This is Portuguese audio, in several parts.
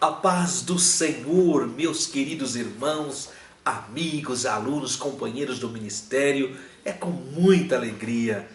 A paz do Senhor, meus queridos irmãos, amigos, alunos, companheiros do ministério. É com muita alegria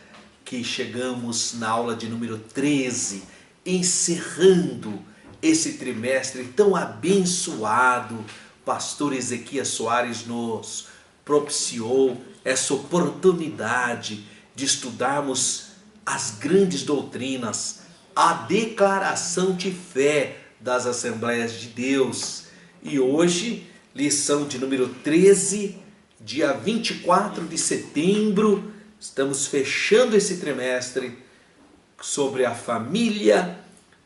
que chegamos na aula de número 13, encerrando esse trimestre tão abençoado. Pastor Ezequias Soares nos propiciou essa oportunidade de estudarmos as grandes doutrinas, a declaração de fé das Assembleias de Deus. E hoje, lição de número 13, dia 24 de setembro, estamos fechando esse trimestre sobre a família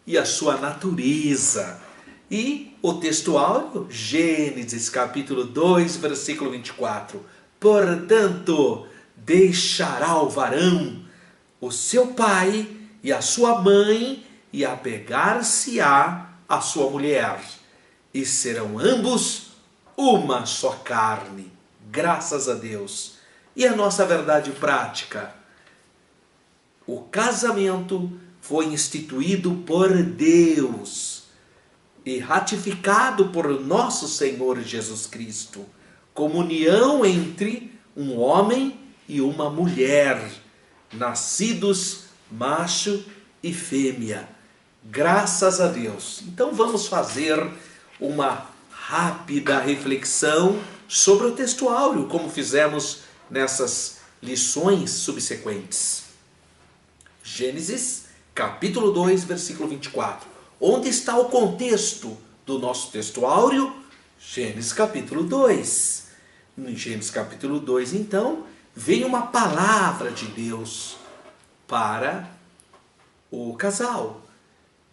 e a sua natureza. E o texto áureo, Gênesis capítulo 2, versículo 24. Portanto, deixará o varão o seu pai e a sua mãe, e apegar-se-á a sua mulher, e serão ambos uma só carne. Graças a Deus. E a nossa verdade prática? O casamento foi instituído por Deus e ratificado por nosso Senhor Jesus Cristo, como união entre um homem e uma mulher, nascidos macho e fêmea. Graças a Deus. Então vamos fazer uma rápida reflexão sobre o texto áureo, como fizemos nessas lições subsequentes. Gênesis capítulo 2, versículo 24. Onde está o contexto do nosso texto áureo? Gênesis capítulo 2. No Gênesis capítulo 2, então, vem uma palavra de Deus para o casal.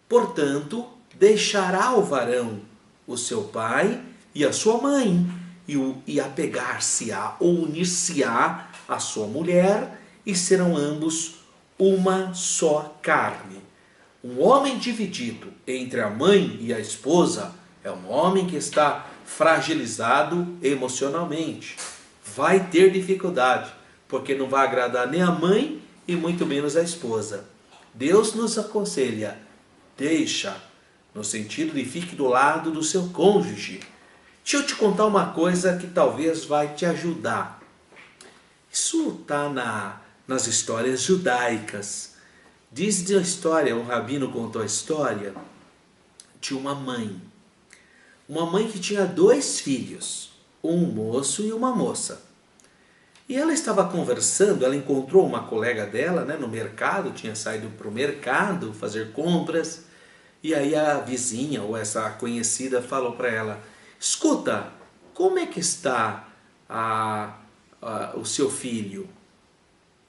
Portanto, deixará o varão o seu pai e a sua mãe, e apegar-se-á ou unir-se-á a sua mulher, e serão ambos uma só carne. Um homem dividido entre a mãe e a esposa é um homem que está fragilizado emocionalmente. Vai ter dificuldade, porque não vai agradar nem a mãe e muito menos a esposa. Deus nos aconselha: deixa, no sentido de fique do lado do seu cônjuge. Deixa eu te contar uma coisa que talvez vai te ajudar. Isso está nas histórias judaicas. Diz a história, um rabino contou a história de uma mãe. Uma mãe que tinha 2 filhos, um moço e uma moça. E ela estava conversando, ela encontrou uma colega dela, no mercado, tinha saído para o mercado fazer compras. E aí a vizinha, ou essa conhecida, falou para ela: escuta, como é que está o seu filho?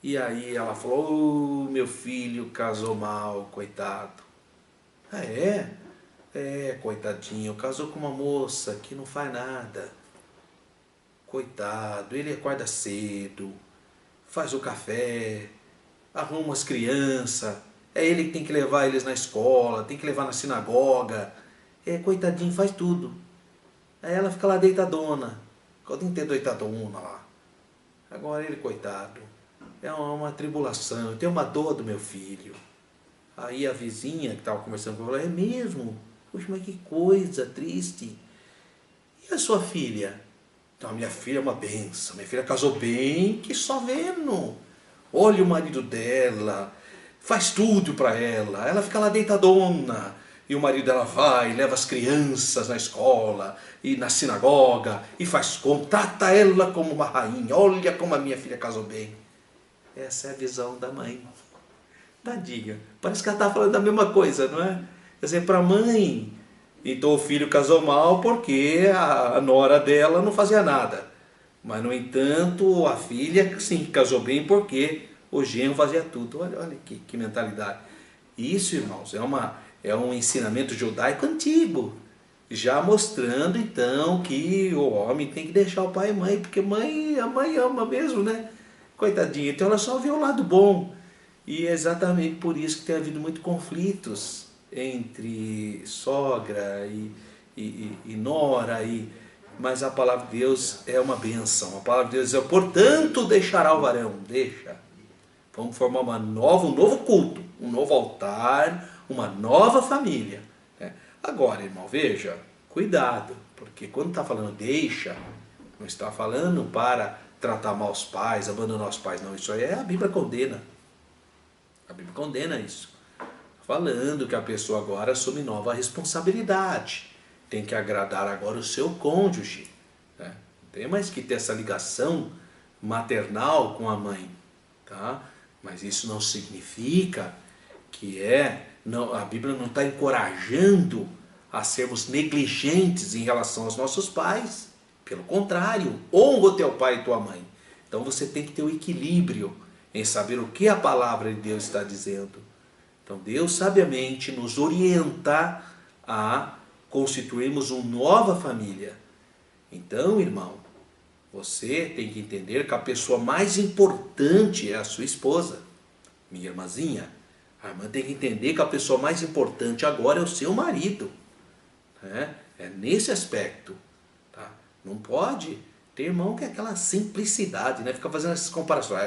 E aí ela falou: meu filho casou mal, coitado. Ah, é? É, coitadinho, casou com uma moça que não faz nada. Coitado, ele acorda cedo, faz o café, arruma as crianças. É ele que tem que levar eles na escola, tem que levar na sinagoga. É, coitadinho, faz tudo. Aí ela fica lá deitadona, o dia inteiro deitadona lá. Agora ele, coitado, é uma tribulação, eu tenho uma dor do meu filho. Aí a vizinha que estava conversando com ela falou: é mesmo? Poxa, mas que coisa triste. E a sua filha? Então, a minha filha é uma benção, minha filha casou bem, que só vendo. Olha o marido dela, faz tudo para ela, ela fica lá deitadona, e o marido dela vai, leva as crianças na escola, e na sinagoga, e trata ela como uma rainha. Olha como a minha filha casou bem. Essa é a visão da mãe. Tadinha, parece que ela está falando da mesma coisa, não é? Quer dizer, para a mãe, então o filho casou mal porque a nora dela não fazia nada. Mas, no entanto, a filha, sim, casou bem porque o genro fazia tudo. Olha que mentalidade. Isso, irmãos, é um ensinamento judaico antigo, já mostrando, então, que o homem tem que deixar o pai e mãe, porque a mãe ama mesmo, né? Coitadinha. Então ela só vê o lado bom. E é exatamente por isso que tem havido muitos conflitos entre sogra e nora. Mas a palavra de Deus é uma bênção. A palavra de Deus é: portanto deixará o varão. Deixa. Vamos formar um novo culto, um novo altar, uma nova família. Agora, irmão, veja, cuidado, porque quando está falando deixa, não está falando para tratar mal os pais, abandonar os pais, não. Isso aí a Bíblia condena. A Bíblia condena isso. Falando que a pessoa agora assume nova responsabilidade. Tem que agradar agora o seu cônjuge, né? Não tem mais que ter essa ligação maternal com a mãe, tá? Mas isso não significa que a Bíblia não está encorajando a sermos negligentes em relação aos nossos pais. Pelo contrário, honra o teu pai e tua mãe. Então você tem que ter o equilíbrio em saber o que a palavra de Deus está dizendo. Então Deus sabiamente nos orienta a constituirmos uma nova família. Então, irmão, você tem que entender que a pessoa mais importante é a sua esposa. Minha irmãzinha, a irmã tem que entender que a pessoa mais importante agora é o seu marido, né? É nesse aspecto, tá? Não pode ter irmão que é aquela simplicidade, né? Fica fazendo essas comparações.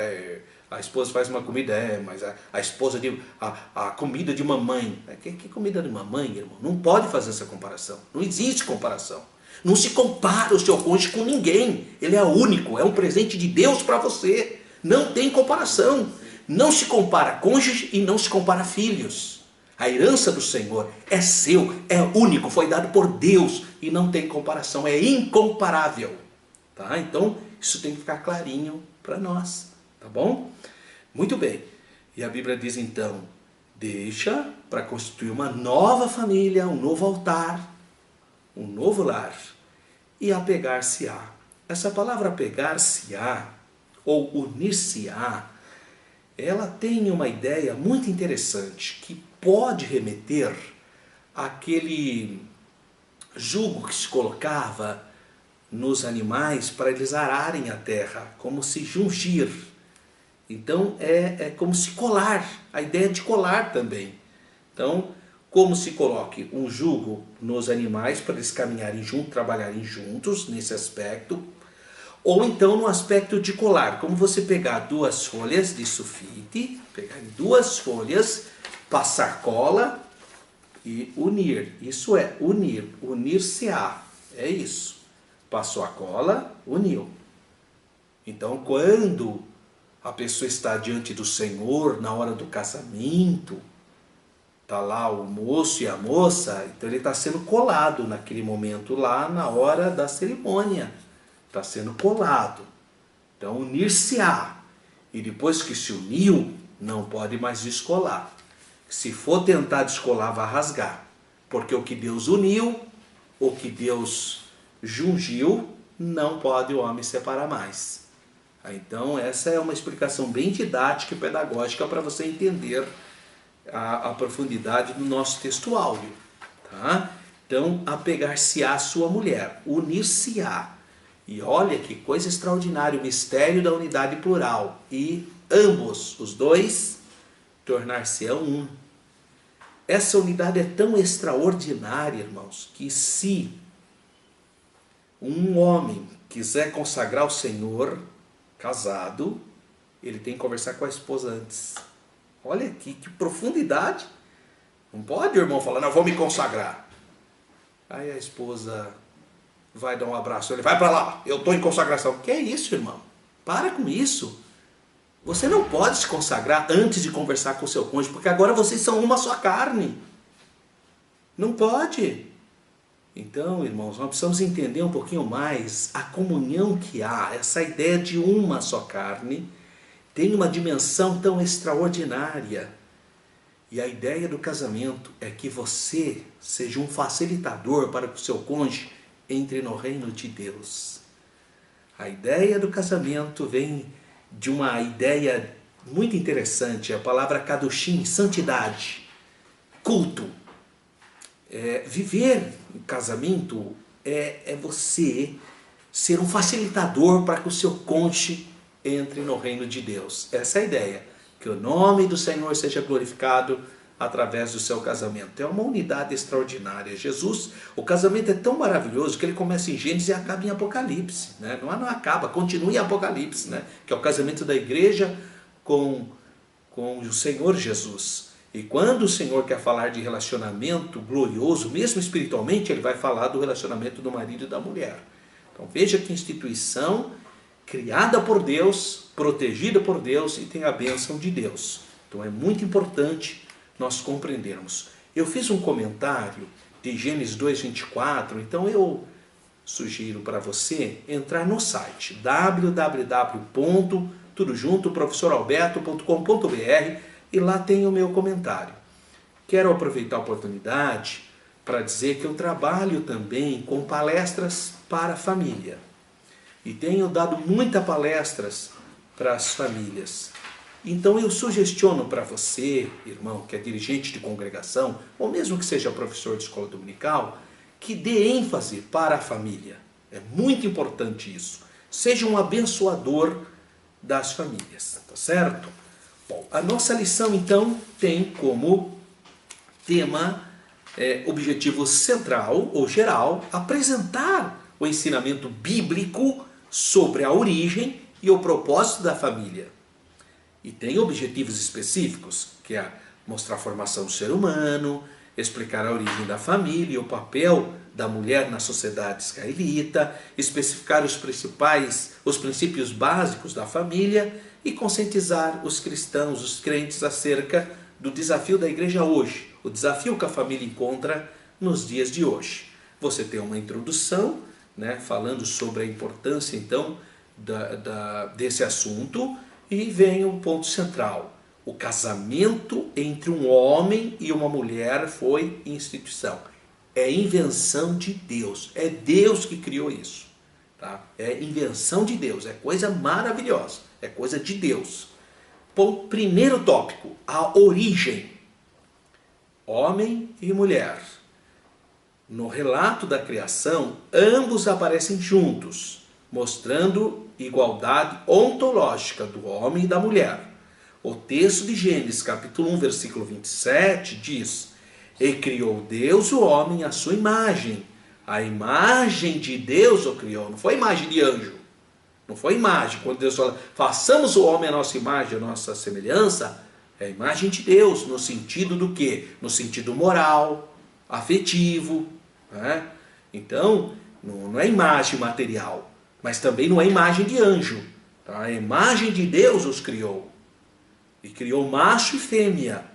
A esposa faz uma comida, mas a esposa de a comida de mamãe. Que comida de mamãe, irmão? Não pode fazer essa comparação. Não existe comparação. Não se compara o seu cônjuge com ninguém. Ele é único, é um presente de Deus para você. Não tem comparação. Não se compara cônjuge e não se compara filhos. A herança do Senhor é seu, é único, foi dado por Deus e não tem comparação, é incomparável. Tá? Então, isso tem que ficar clarinho para nós, tá bom? Muito bem. E a Bíblia diz então, deixa para constituir uma nova família, um novo altar, um novo lar e apegar-se-á. Essa palavra apegar-se-á ou unir-se-á, ela tem uma ideia muito interessante que pode remeter àquele jugo que se colocava nos animais para eles ararem a terra, como se jungir. Então é como se colar, a ideia de colar também. Então, como se coloque um jugo nos animais para eles caminharem juntos, trabalharem juntos nesse aspecto, ou então no aspecto de colar, como você pegar duas folhas de sulfite, pegar duas folhas, passar cola e unir. Isso é unir, unir-se-á, é isso. Passou a cola, uniu. Então quando a pessoa está diante do Senhor na hora do casamento, está lá o moço e a moça, então ele está sendo colado naquele momento lá na hora da cerimônia. Está sendo colado. Então unir-se-á. E depois que se uniu, não pode mais descolar. Se for tentar descolar, vai rasgar. Porque o que Deus uniu, o que Deus jungiu, não pode o homem separar mais. Então essa é uma explicação bem didática e pedagógica para você entender a profundidade do nosso texto áudio. Tá? Então, apegar-se-á a sua mulher, unir-se-á. E olha que coisa extraordinária, o mistério da unidade plural. E ambos, os dois, tornar-se-ão um. Essa unidade é tão extraordinária, irmãos, que se um homem quiser consagrar o Senhor, casado, ele tem que conversar com a esposa antes. Olha aqui, que profundidade. Não pode o irmão falar, não, vou me consagrar. Aí a esposa vai dar um abraço, ele vai para lá, eu estou em consagração. Que é isso, irmão? Para com isso. Você não pode se consagrar antes de conversar com o seu cônjuge, porque agora vocês são uma só carne. Não pode. Então, irmãos, nós precisamos entender um pouquinho mais a comunhão que há, essa ideia de uma só carne, tem uma dimensão tão extraordinária. E a ideia do casamento é que você seja um facilitador para que o seu cônjuge entre no reino de Deus. A ideia do casamento vem de uma ideia muito interessante, a palavra kadoshim, santidade, culto. Viver em casamento é você ser um facilitador para que o seu cônjuge entre no reino de Deus. Essa é a ideia, que o nome do Senhor seja glorificado através do seu casamento. É uma unidade extraordinária. Jesus, o casamento é tão maravilhoso que ele começa em Gênesis e acaba em Apocalipse, né? Não acaba, continua em Apocalipse, né? Que é o casamento da igreja com o Senhor Jesus. E quando o Senhor quer falar de relacionamento glorioso, mesmo espiritualmente, Ele vai falar do relacionamento do marido e da mulher. Então veja que instituição criada por Deus, protegida por Deus e tem a bênção de Deus. Então é muito importante nós compreendermos. Eu fiz um comentário de Gênesis 2:24, então eu sugiro para você entrar no site www.professoralberto.com.br e lá tem o meu comentário. Quero aproveitar a oportunidade para dizer que eu trabalho também com palestras para a família. E tenho dado muitas palestras para as famílias. Então eu sugestiono para você, irmão, que é dirigente de congregação, ou mesmo que seja professor de escola dominical, que dê ênfase para a família. É muito importante isso. Seja um abençoador das famílias, tá certo? Bom, a nossa lição então tem como tema, objetivo central ou geral, apresentar o ensinamento bíblico sobre a origem e o propósito da família. E tem objetivos específicos, que é mostrar a formação do ser humano, explicar a origem da família e o papel da mulher na sociedade israelita, especificar os princípios básicos da família e conscientizar os cristãos, os crentes, acerca do desafio da igreja hoje, o desafio que a família encontra nos dias de hoje. Você tem uma introdução, falando sobre a importância então desse assunto, e vem o ponto central. O casamento entre um homem e uma mulher foi instituição. É invenção de Deus. É Deus que criou isso. Tá? É invenção de Deus. É coisa maravilhosa. É coisa de Deus. Bom, primeiro tópico, a origem. Homem e mulher. No relato da criação, ambos aparecem juntos, mostrando igualdade ontológica do homem e da mulher. O texto de Gênesis, capítulo 1, versículo 27, diz: E criou Deus o homem à sua imagem. A imagem de Deus o criou. Não foi imagem de anjo. Não foi imagem. Quando Deus fala, façamos o homem à nossa imagem, à nossa semelhança, é a imagem de Deus. No sentido do quê? No sentido moral, afetivo. Então, não é imagem material. Mas também não é imagem de anjo. Tá? A imagem de Deus os criou. E criou macho e fêmea.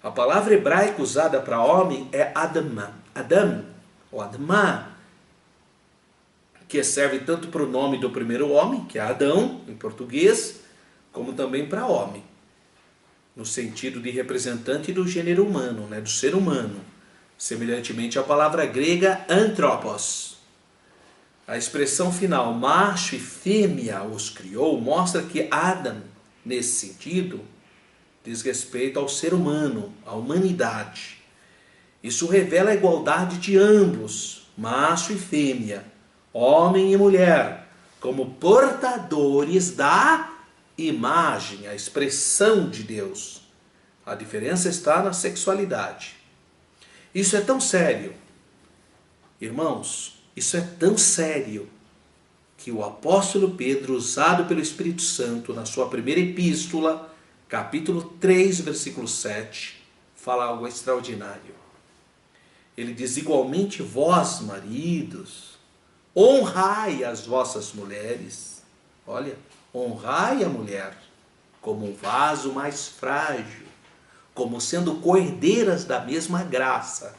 A palavra hebraica usada para homem é Adam, ou Admá, que serve tanto para o nome do primeiro homem, que é Adão, em português, como também para homem, no sentido de representante do gênero humano, do ser humano. Semelhantemente à palavra grega anthropos. A expressão final, macho e fêmea os criou, mostra que Adam, nesse sentido, diz respeito ao ser humano, à humanidade. Isso revela a igualdade de ambos, macho e fêmea, homem e mulher, como portadores da imagem, a expressão de Deus. A diferença está na sexualidade. Isso é tão sério, irmãos, isso é tão sério, que o apóstolo Pedro, usado pelo Espírito Santo na sua primeira epístola, capítulo 3, versículo 7, fala algo extraordinário. Ele diz: igualmente vós, maridos, honrai as vossas mulheres. Olha, honrai a mulher como um vaso mais frágil, como sendo coerdeiras da mesma graça.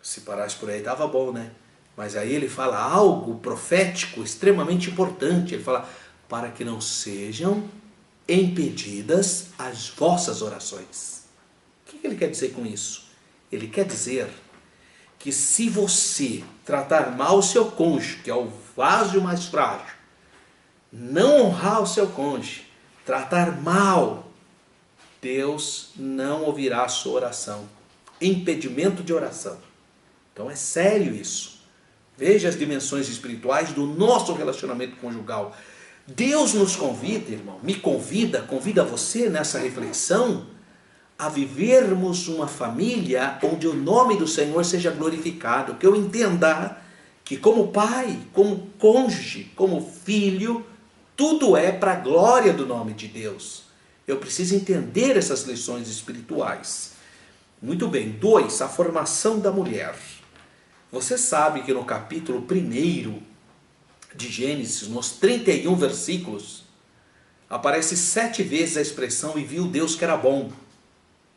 Se parasse por aí estava bom, Mas aí ele fala algo profético extremamente importante. Ele fala, para que não sejam impedidas as vossas orações. O que ele quer dizer com isso? Ele quer dizer que se você tratar mal o seu cônjuge, que é o vaso mais frágil, não honrar o seu cônjuge, tratar mal, Deus não ouvirá a sua oração. Impedimento de oração. Então é sério isso. Veja as dimensões espirituais do nosso relacionamento conjugal. Deus nos convida, irmão, me convida você nessa reflexão a vivermos uma família onde o nome do Senhor seja glorificado. Que eu entenda que como pai, como cônjuge, como filho, tudo é para a glória do nome de Deus. Eu preciso entender essas lições espirituais. Muito bem. 2. A formação da mulher. Você sabe que no capítulo 1 de Gênesis, nos 31 versículos, aparece 7 vezes a expressão "e viu Deus que era bom".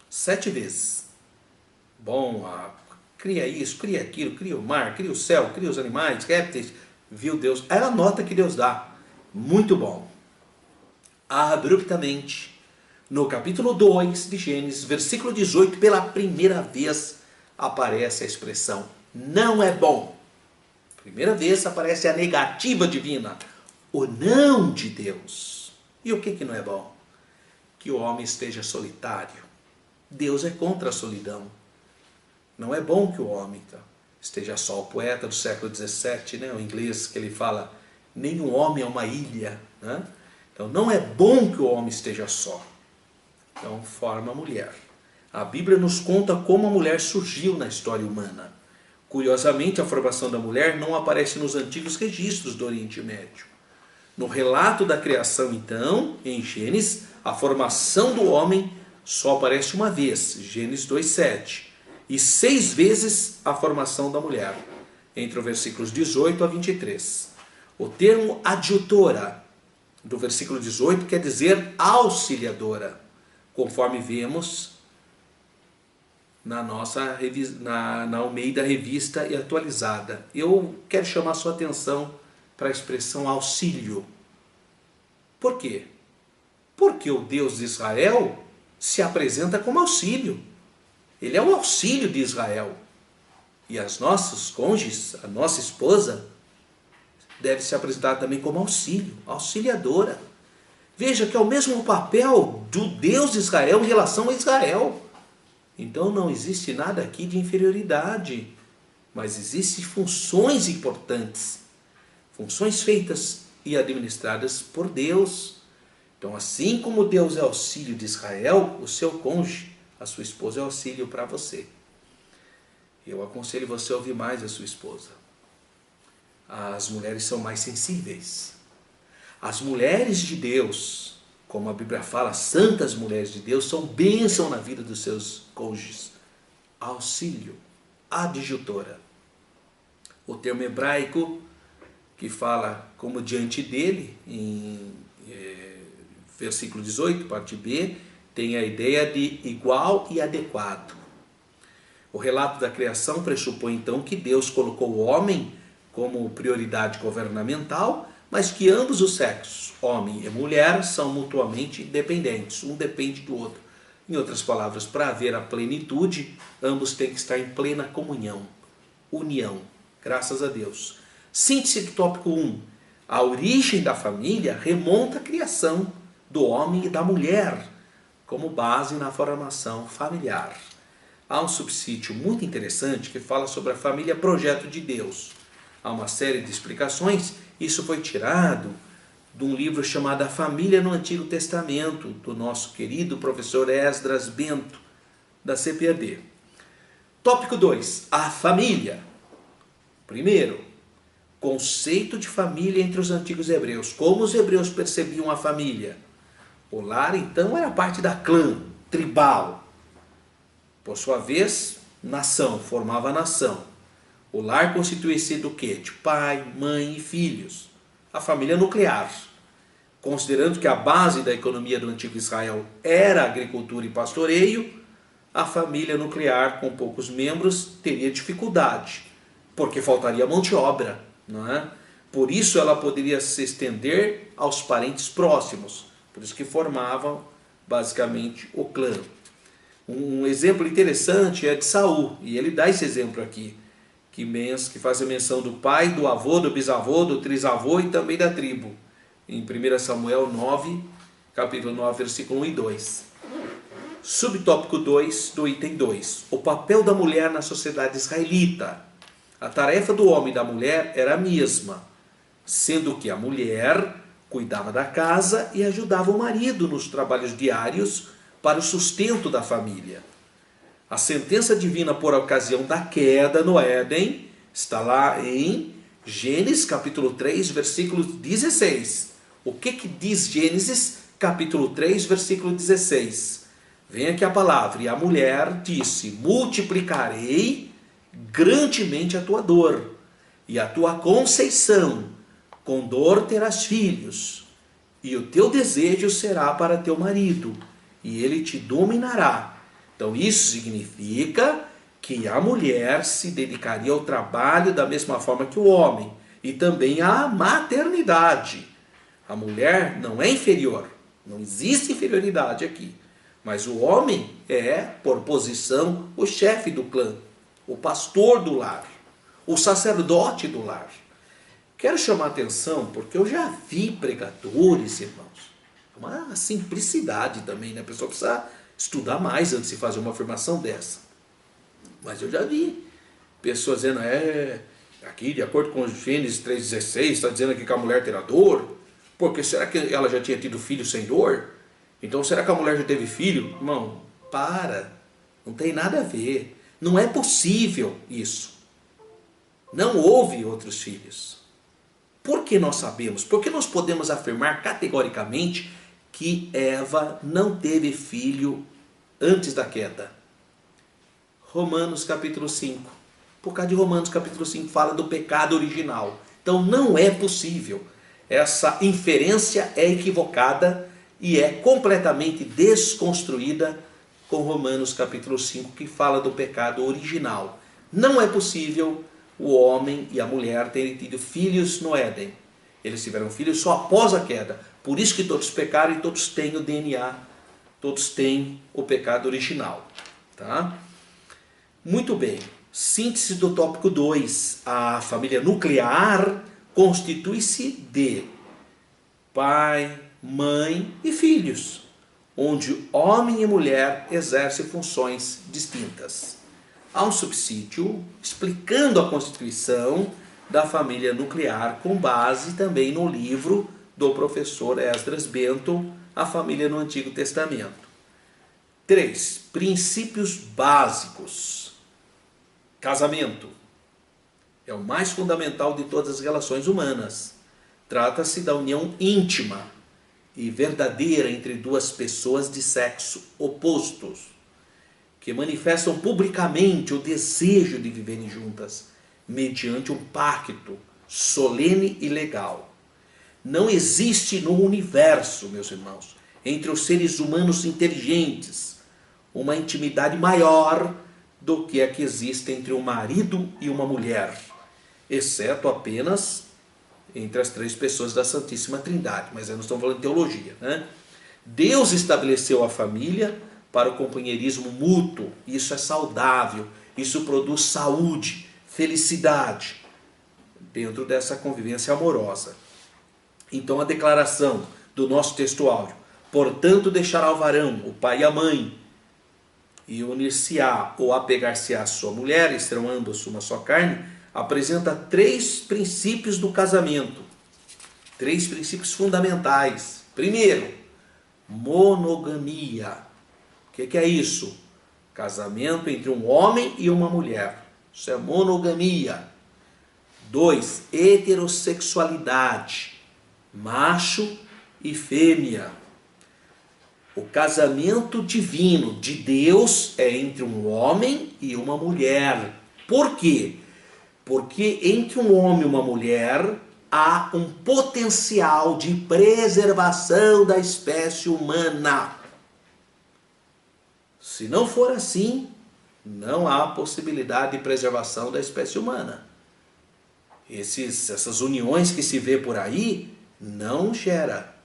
7 vezes. Bom, cria isso, cria aquilo, cria o mar, cria o céu, cria os animais, répteis. Viu Deus. Aí a nota que Deus dá. Muito bom. Abruptamente, no capítulo 2 de Gênesis, versículo 18, pela primeira vez aparece a expressão "não é bom". Primeira vez aparece a negativa divina, o não de Deus. E o que não é bom? Que o homem esteja solitário. Deus é contra a solidão. Não é bom que o homem esteja só. O poeta do século XVII, o inglês, que ele fala, nenhum homem é uma ilha. Então não é bom que o homem esteja só. Então forma a mulher. A Bíblia nos conta como a mulher surgiu na história humana. Curiosamente, a formação da mulher não aparece nos antigos registros do Oriente Médio. No relato da criação, então, em Gênesis, a formação do homem só aparece uma vez, Gênesis 2:7, e 6 vezes a formação da mulher, entre os versículos 18 a 23. O termo adjutora, do versículo 18, quer dizer auxiliadora, conforme vemos na Almeida Revista e Atualizada. Eu quero chamar a sua atenção para a expressão auxílio. Por quê? Porque o Deus de Israel se apresenta como auxílio. Ele é o auxílio de Israel. E as nossas cônjuges, a nossa esposa, deve se apresentar também como auxílio, auxiliadora. Veja que é o mesmo papel do Deus de Israel em relação a Israel. Então não existe nada aqui de inferioridade, mas existem funções importantes, funções feitas e administradas por Deus. Então, assim como Deus é auxílio de Israel, o seu cônjuge, a sua esposa, é auxílio para você. Eu aconselho você a ouvir mais a sua esposa. As mulheres são mais sensíveis. As mulheres de Deus, como a Bíblia fala, santas mulheres de Deus, são bênção na vida dos seus cônjuges. Auxílio, adjutora. O termo hebraico que fala como diante dele, em versículo 18, parte B, tem a ideia de igual e adequado. O relato da criação pressupõe então que Deus colocou o homem como prioridade governamental, mas que ambos os sexos, homem e mulher, são mutuamente dependentes, um depende do outro. Em outras palavras, para haver a plenitude, ambos têm que estar em plena comunhão, união, graças a Deus. Síntese do tópico 1. A origem da família remonta à criação do homem e da mulher, como base na formação familiar. Há um subsídio muito interessante que fala sobre a família projeto de Deus. Há uma série de explicações. Isso foi tirado de um livro chamado A Família no Antigo Testamento, do nosso querido professor Esdras Bento, da CPAD. Tópico 2. A família. Primeiro, conceito de família entre os antigos hebreus. Como os hebreus percebiam a família? O lar, então, era parte da clã, tribal. Por sua vez, nação, formava a nação. O lar constituía-se do quê? De pai, mãe e filhos. A família nuclear. Considerando que a base da economia do antigo Israel era a agricultura e pastoreio, a família nuclear com poucos membros teria dificuldade, porque faltaria mão de obra, não é? Por isso ela poderia se estender aos parentes próximos, por isso que formavam basicamente o clã. Um exemplo interessante é de Saul, e ele dá esse exemplo aqui, que faz a menção do pai, do avô, do bisavô, do trisavô e também da tribo, em 1 Samuel 9, capítulo 9, versículo 1 e 2. Subtópico 2 do item 2. O papel da mulher na sociedade israelita. A tarefa do homem e da mulher era a mesma, sendo que a mulher cuidava da casa e ajudava o marido nos trabalhos diários para o sustento da família. A sentença divina por ocasião da queda no Éden está lá em Gênesis capítulo 3, versículo 16. O que diz Gênesis capítulo 3, versículo 16. Vem aqui a palavra: e a mulher disse: multiplicarei grandemente a tua dor e a tua conceição, com dor terás filhos, e o teu desejo será para teu marido, e ele te dominará. Então isso significa que a mulher se dedicaria ao trabalho da mesma forma que o homem, e também à maternidade. A mulher não é inferior, não existe inferioridade aqui, mas o homem é, por posição, o chefe do clã, o pastor do lar, o sacerdote do lar. Quero chamar a atenção porque eu já vi pregadores, irmãos, uma simplicidade também, né? A pessoa precisa estudar mais antes de fazer uma afirmação dessa. Mas eu já vi pessoas dizendo: aqui de acordo com Gênesis 3,16, está dizendo aqui que a mulher terá dor, porque será que ela já tinha tido filho sem dor? Então será que a mulher já teve filho? Irmão, não tem nada a ver, não é possível isso, não houve outros filhos. Por que nós sabemos? Porque nós podemos afirmar categoricamente que Eva não teve filho antes da queda. Romanos capítulo 5. Por causa de Romanos capítulo 5 fala do pecado original. Então não é possível. Essa inferência é equivocada e é completamente desconstruída com Romanos capítulo 5, que fala do pecado original. Não é possível o homem e a mulher terem tido filhos no Éden. Eles tiveram filhos só após a queda. Por isso que todos pecaram e todos têm o DNA, todos têm o pecado original. Tá? Muito bem. Síntese do tópico 2. A família nuclear constitui-se de pai, mãe e filhos, onde homem e mulher exercem funções distintas. Há um subsídio explicando a constituição da família nuclear, com base também no livro do professor Esdras Bento, A Família no Antigo Testamento. 3. Princípios básicos. Casamento é o mais fundamental de todas as relações humanas. Trata-se da união íntima e verdadeira entre duas pessoas de sexo opostos, que manifestam publicamente o desejo de viverem juntas, mediante um pacto solene e legal. Não existe no universo, meus irmãos, entre os seres humanos inteligentes, uma intimidade maior do que a que existe entre um marido e uma mulher, exceto apenas entre as três pessoas da Santíssima Trindade. Mas aí nós estamos falando de teologia, né? Deus estabeleceu a família para o companheirismo mútuo. Isso é saudável, isso produz saúde, felicidade dentro dessa convivência amorosa. Então a declaração do nosso texto áudio: portanto deixará o varão, o pai e a mãe, e unir-se-á ou apegar-se-á à sua mulher, e serão ambos uma só carne, apresenta 3 princípios do casamento. 3 princípios fundamentais. Primeiro, monogamia. O que é isso? Casamento entre um homem e uma mulher. Isso é monogamia. 2, heterossexualidade. Macho e fêmea. O casamento divino de Deus é entre um homem e uma mulher. Por quê? Porque entre um homem e uma mulher há um potencial de preservação da espécie humana. Se não for assim, não há possibilidade de preservação da espécie humana. Essas uniões que se vê por aí não gera.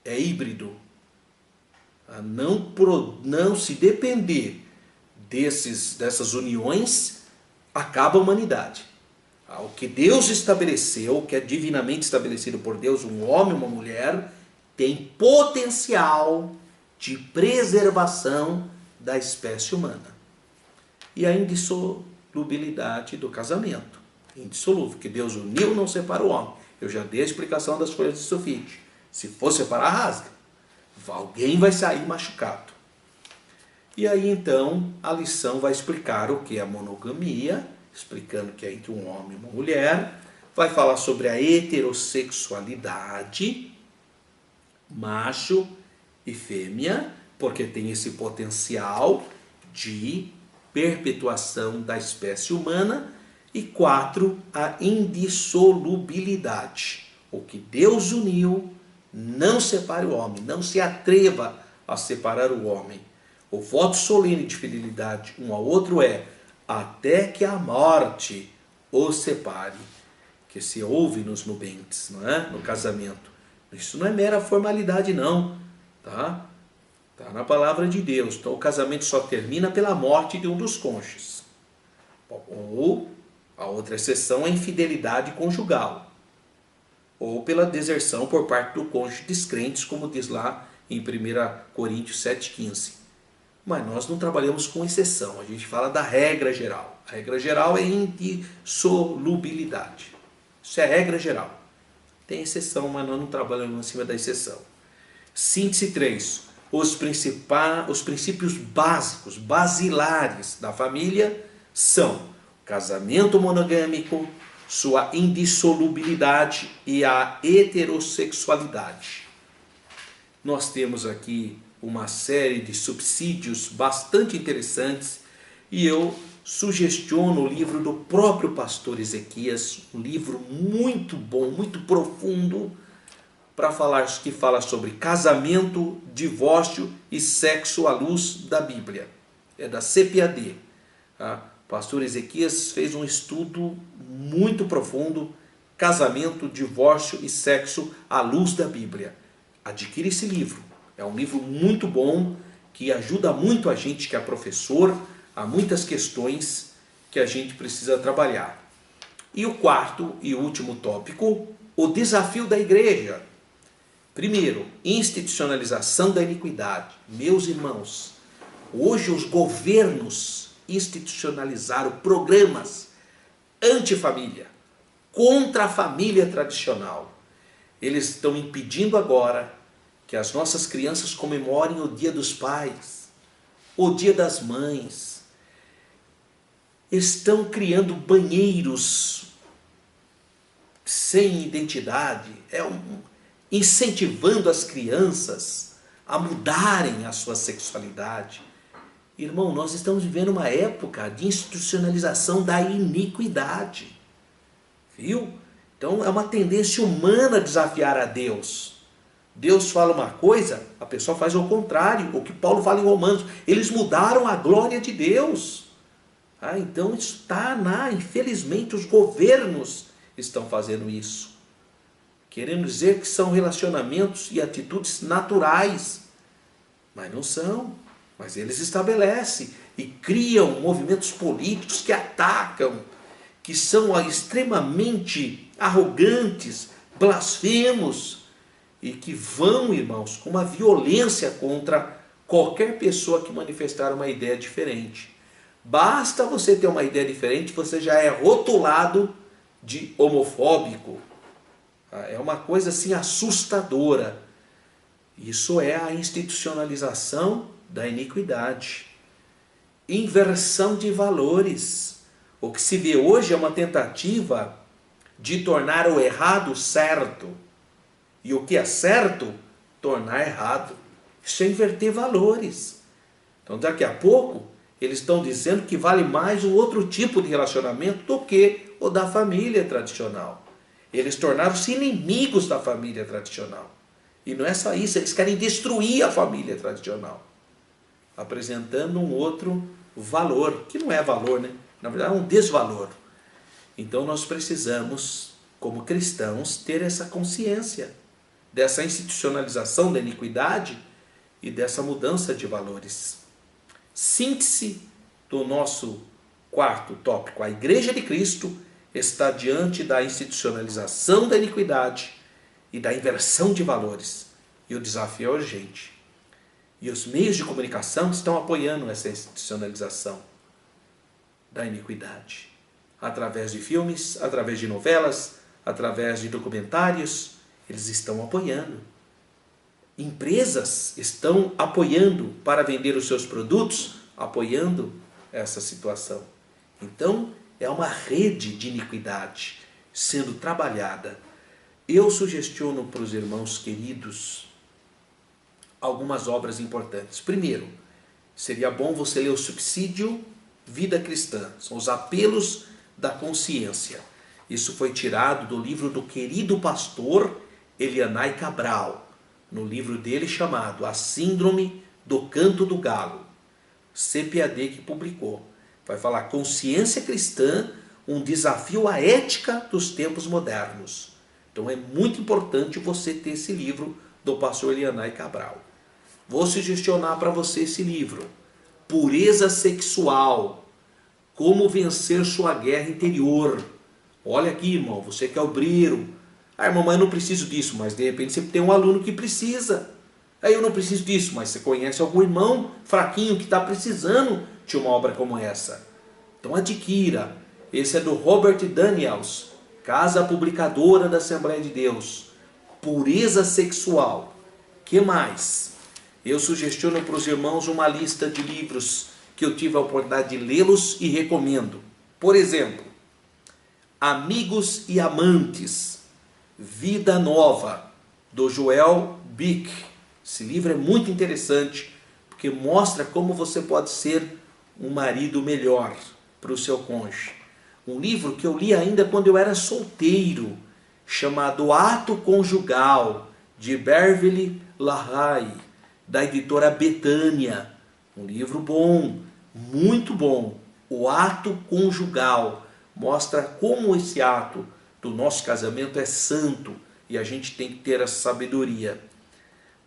É híbrido. Não se depender dessas uniões, acaba a humanidade. O que Deus estabeleceu, o que é divinamente estabelecido por Deus, um homem e uma mulher, tem potencial de preservação da espécie humana. E a indissolubilidade do casamento. Indissolúvel, que Deus uniu, não separa o homem. Eu já dei a explicação das folhas de sulfite. Se for separar, rasga. Alguém vai sair machucado. E aí então a lição vai explicar o que é a monogamia, explicando que é entre um homem e uma mulher, vai falar sobre a heterossexualidade, macho e fêmea, porque tem esse potencial de perpetuação da espécie humana. E 4, a indissolubilidade. O que Deus uniu, não separe o homem, não se atreva a separar o homem. O voto solene de fidelidade um ao outro é até que a morte os separe, que se ouve nos nubentes, não é? No casamento. Isso não é mera formalidade não, tá? Tá na palavra de Deus. Então o casamento só termina pela morte de um dos cônjuges. Ou a outra exceção é a infidelidade conjugal, ou pela deserção por parte do cônjuge descrentes, como diz lá em 1 Coríntios 7,15. Mas nós não trabalhamos com exceção, a gente fala da regra geral. A regra geral é indissolubilidade. Isso é a regra geral. Tem exceção, mas nós não trabalhamos em cima da exceção. Síntese 3. Os princípios básicos, basilares da família são casamento monogâmico, sua indissolubilidade e a heterossexualidade. Nós temos aqui uma série de subsídios bastante interessantes e eu sugestiono o livro do próprio pastor Ezequias, um livro muito bom, muito profundo, que fala sobre casamento, divórcio e sexo à luz da Bíblia. É da CPAD. Tá? Pastor Ezequias fez um estudo muito profundo, casamento, divórcio e sexo à luz da Bíblia. Adquira esse livro. É um livro muito bom, que ajuda muito a gente que é professor, a muitas questões que a gente precisa trabalhar. E o quarto e último tópico, o desafio da igreja. Primeiro, institucionalização da iniquidade. Meus irmãos, hoje os governos institucionalizaram programas antifamília, contra a família tradicional. Eles estão impedindo agora que as nossas crianças comemorem o Dia dos Pais, o Dia das Mães. Estão criando banheiros sem identidade, incentivando as crianças a mudarem a sua sexualidade. Irmão, nós estamos vivendo uma época de institucionalização da iniquidade. Viu? Então é uma tendência humana desafiar a Deus. Deus fala uma coisa, a pessoa faz o contrário. O que Paulo fala em Romanos. Eles mudaram a glória de Deus. Então isso está infelizmente os governos estão fazendo isso. Querendo dizer que são relacionamentos e atitudes naturais. Mas não são. Mas eles estabelecem e criam movimentos políticos que atacam, que são extremamente arrogantes, blasfemos, e que vão, irmãos, com uma violência contra qualquer pessoa que manifestar uma ideia diferente. Basta você ter uma ideia diferente, você já é rotulado de homofóbico. É uma coisa assim assustadora. Isso é a institucionalização da iniquidade. Inversão de valores. O que se vê hoje é uma tentativa de tornar o errado certo. E o que é certo, tornar errado. Isso é inverter valores. Então daqui a pouco, eles estão dizendo que vale mais um outro tipo de relacionamento do que o da família tradicional. Eles tornaram-se inimigos da família tradicional. E não é só isso, eles querem destruir a família tradicional, apresentando um outro valor, que não é valor, né? Na verdade é um desvalor. Então nós precisamos, como cristãos, ter essa consciência dessa institucionalização da iniquidade e dessa mudança de valores. Síntese do nosso quarto tópico: a Igreja de Cristo está diante da institucionalização da iniquidade e da inversão de valores. E o desafio é urgente. E os meios de comunicação estão apoiando essa institucionalização da iniquidade. Através de filmes, através de novelas, através de documentários, eles estão apoiando. Empresas estão apoiando para vender os seus produtos, apoiando essa situação. Então, é uma rede de iniquidade sendo trabalhada. Eu sugestiono para os irmãos queridos algumas obras importantes. Primeiro, seria bom você ler o Subsídio Vida Cristã, são os apelos da consciência. Isso foi tirado do livro do querido pastor Elianai Cabral, no livro dele chamado A Síndrome do Canto do Galo, CPAD que publicou. Vai falar Consciência Cristã, um desafio à ética dos tempos modernos. Então é muito importante você ter esse livro do pastor Elianai Cabral. Vou sugestionar para você esse livro, Pureza Sexual, como vencer sua guerra interior. Olha aqui, irmão, você que é obreiro. Ah, irmão, mas eu não preciso disso, mas de repente você tem um aluno que precisa. Aí eu não preciso disso, mas você conhece algum irmão fraquinho que está precisando de uma obra como essa. Então adquira. Esse é do Robert Daniels, Casa Publicadora da Assembleia de Deus. Pureza Sexual. Que mais? Eu sugestiono para os irmãos uma lista de livros que eu tive a oportunidade de lê-los e recomendo. Por exemplo, Amigos e Amantes, Vida Nova, do Joel Bick. Esse livro é muito interessante, porque mostra como você pode ser um marido melhor para o seu cônjuge. Um livro que eu li ainda quando eu era solteiro, chamado Ato Conjugal, de Beverly LaHaye, da editora Betânia. Um livro bom, muito bom. O Ato Conjugal mostra como esse ato do nosso casamento é santo e a gente tem que ter essa sabedoria.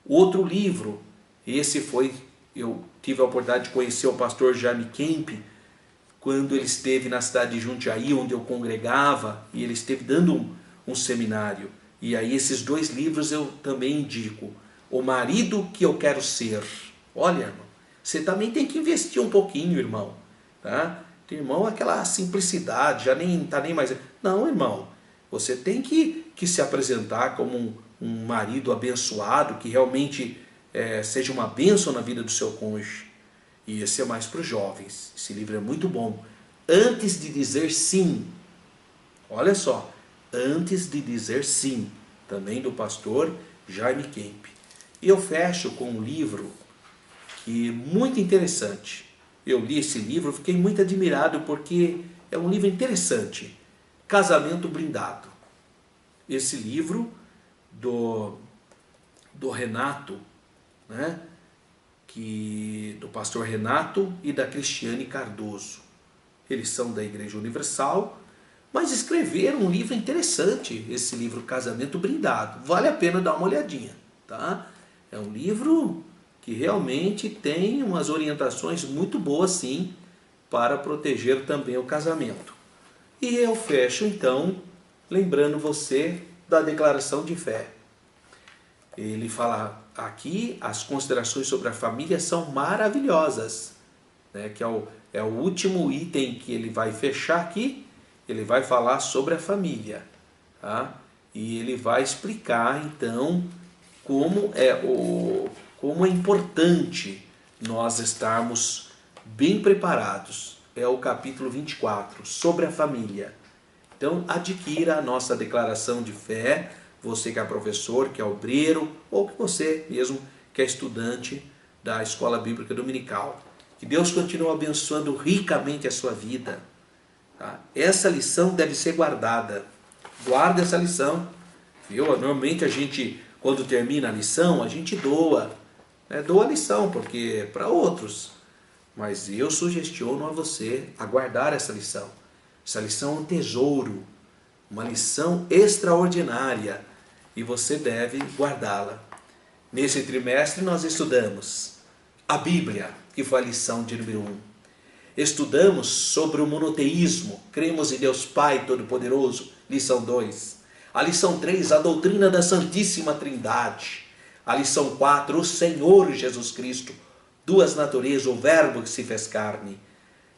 Outro livro, eu tive a oportunidade de conhecer o pastor Jaime Kemp, quando ele esteve na cidade de Jundiaí, onde eu congregava, e ele esteve dando um seminário. E aí esses dois livros eu também indico. O Marido que Eu Quero Ser. Olha, irmão, você também tem que investir um pouquinho, irmão. Tá? Tem, irmão, aquela simplicidade, já nem está nem mais... Não, irmão, você tem que se apresentar como um marido abençoado, que realmente seja uma bênção na vida do seu cônjuge. E esse é mais para os jovens. Esse livro é muito bom. Antes de Dizer Sim. Olha só. Antes de Dizer Sim. Também do pastor Jaime Kemp. E eu fecho com um livro que é muito interessante. Eu li esse livro, fiquei muito admirado porque é um livro interessante. Casamento Blindado. Esse livro do Renato, né? Do pastor Renato e da Cristiane Cardoso. Eles são da Igreja Universal, mas escreveram um livro interessante, esse livro Casamento Blindado. Vale a pena dar uma olhadinha, tá? É um livro que realmente tem umas orientações muito boas, sim, para proteger também o casamento. E eu fecho, então, lembrando você da declaração de fé. Ele fala aqui, as considerações sobre a família são maravilhosas, né? Que é o último item que ele vai fechar aqui. Ele vai falar sobre a família, tá? E ele vai explicar então como é importante nós estarmos bem preparados. É o capítulo 24, sobre a família. Então adquira a nossa declaração de fé, você que é professor, que é obreiro, ou que você mesmo que é estudante da Escola Bíblica Dominical. Que Deus continue abençoando ricamente a sua vida. Tá? Essa lição deve ser guardada. Guarda essa lição. Viu? Normalmente a gente, quando termina a lição, a gente doa. Né? Doa a lição, porque para outros. Mas eu sugestiono a você a guardar essa lição. Essa lição é um tesouro. Uma lição extraordinária. E você deve guardá-la. Nesse trimestre nós estudamos a Bíblia, que foi a lição de número 1. Estudamos sobre o monoteísmo, cremos em Deus Pai Todo-Poderoso, lição 2. A lição 3, a doutrina da Santíssima Trindade. A lição 4, o Senhor Jesus Cristo, duas naturezas, o Verbo que se fez carne.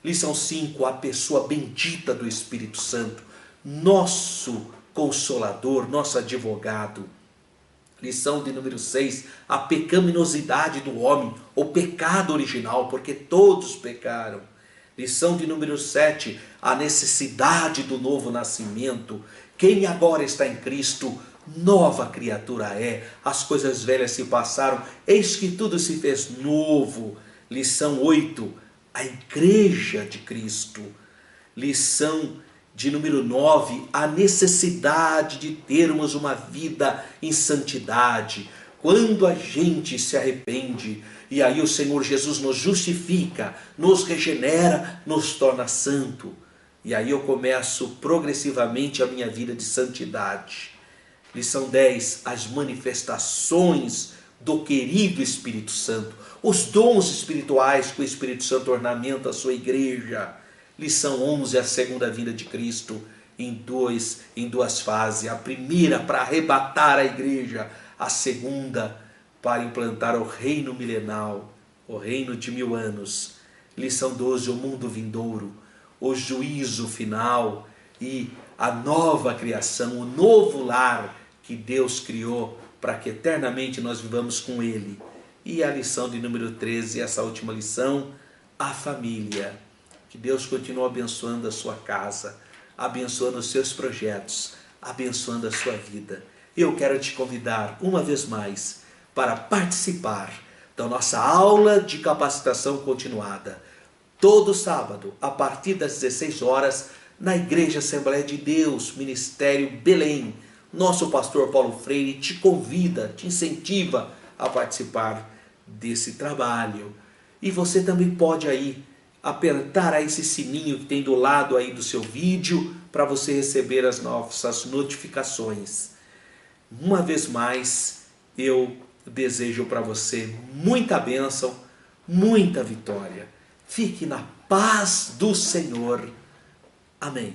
Lição 5, a pessoa bendita do Espírito Santo, nosso Consolador, nosso advogado. Lição de número 6, a pecaminosidade do homem, o pecado original, porque todos pecaram. Lição de número 7, a necessidade do novo nascimento. Quem agora está em Cristo, nova criatura é, as coisas velhas se passaram, eis que tudo se fez novo. Lição 8, a Igreja de Cristo. Lição de número 9, a necessidade de termos uma vida em santidade. Quando a gente se arrepende, e aí o Senhor Jesus nos justifica, nos regenera, nos torna santo. E aí eu começo progressivamente a minha vida de santidade. Lição 10, as manifestações do querido Espírito Santo. Os dons espirituais que o Espírito Santo ornamenta a sua igreja. Lição 11, a segunda vinda de Cristo em duas fases. A primeira para arrebatar a igreja, a segunda para implantar o reino milenal, o reino de 1000 anos. Lição 12, o mundo vindouro, o juízo final e a nova criação, o novo lar que Deus criou para que eternamente nós vivamos com Ele. E a lição de número 13, essa última lição, a família. Que Deus continue abençoando a sua casa, abençoando os seus projetos, abençoando a sua vida. Eu quero te convidar uma vez mais para participar da nossa aula de capacitação continuada. Todo sábado, a partir das 16 horas, na Igreja Assembleia de Deus, Ministério Belém. Nosso pastor Paulo Freire te convida, te incentiva a participar desse trabalho. E você também pode aí apertar aí esse sininho que tem do lado aí do seu vídeo para você receber as nossas notificações. Uma vez mais, eu desejo para você muita bênção, muita vitória. Fique na paz do Senhor. Amém.